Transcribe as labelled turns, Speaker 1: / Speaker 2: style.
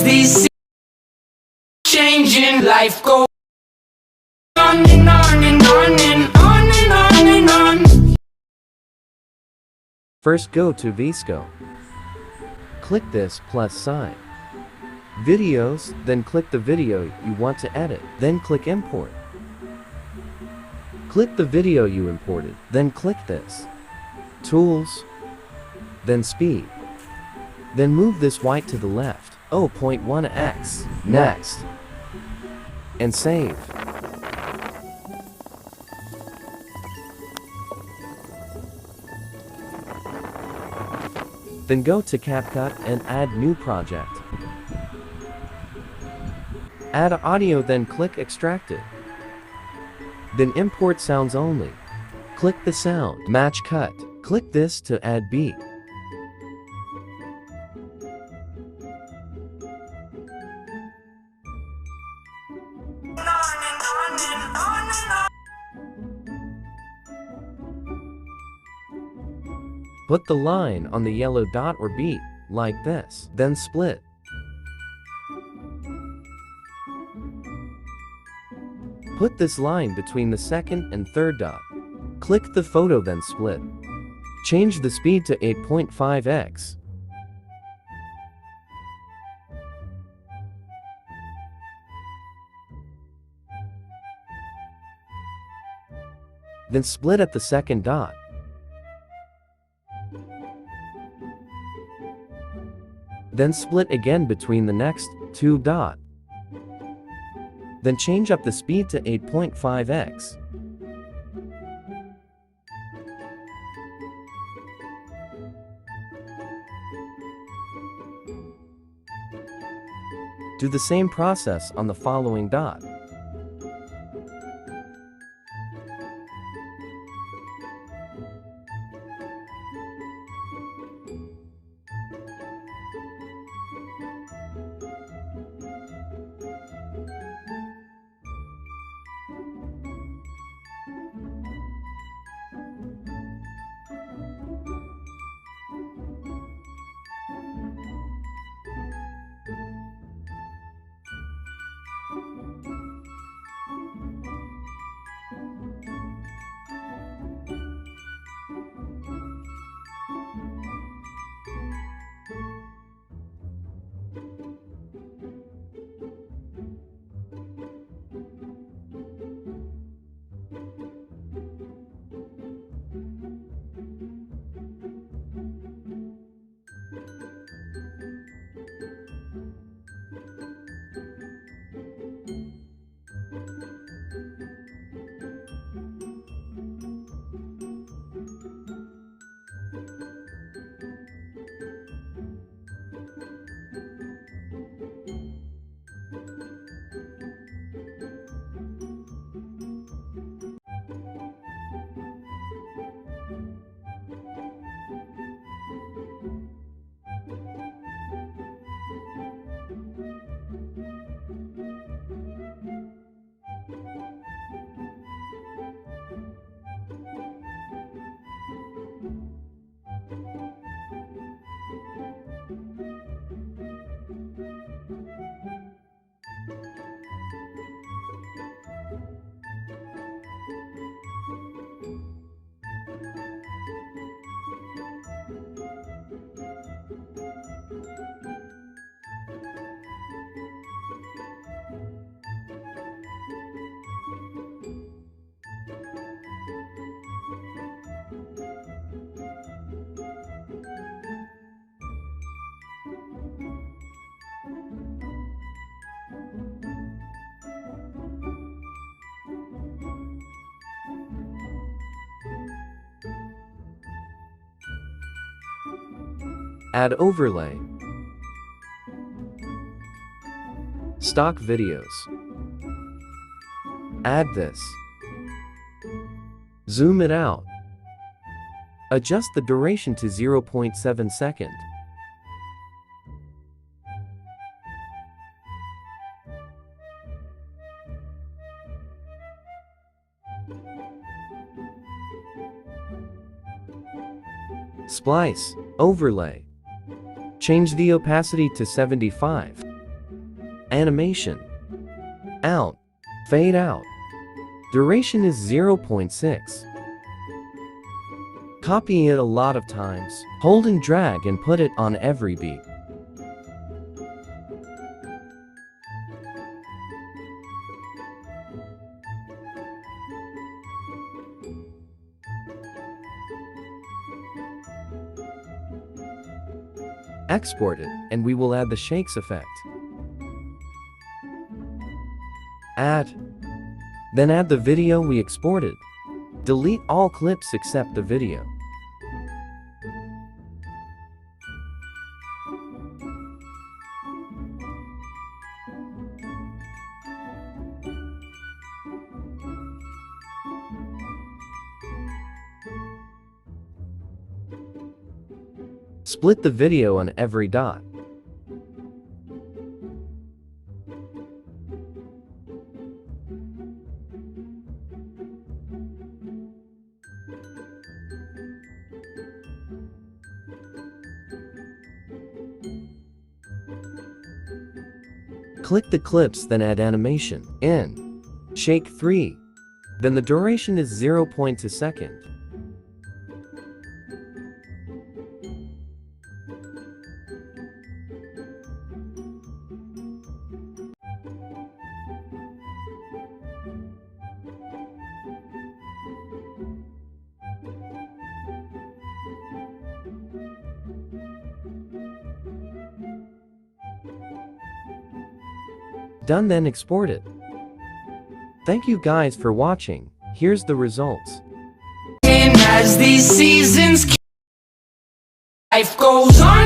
Speaker 1: VC, changing life goes on and on and on and on and on and on.
Speaker 2: First go to VSCO. Click this plus sign. Videos, then click the video you want to edit, then click import. Click the video you imported, then click this. Tools, then speed. Then move this white to the left, 0.1x, next, and save. Then go to CapCut and add new project. Add audio, then click extract it. Then import sounds only. Click the sound, match cut. Click this to add beat. Put the line on the yellow dot or beat, like this, then split. Put this line between the second and third dot. Click the photo, then split. Change the speed to 8.5x. Then split at the second dot. Then split again between the next two dots. Then change up the speed to 8.5x. Do the same process on the following dot. Add overlay. Stock videos. Add this. Zoom it out. Adjust the duration to 0.7 seconds. Splice, overlay. Change the opacity to 75. Animation. Out. Fade out. Duration is 0.6. Copy it a lot of times. Hold and drag and put it on every beat. Export it, and we will add the shakes effect. Add. Then add the video we exported. Delete all clips except the video. Split the video on every dot. Click the clips, then add animation. In. Shake 3. Then the duration is 0.2 second. Done, then export it. Thank you guys for watching. Here's the results.
Speaker 1: As these seasons, life goes on.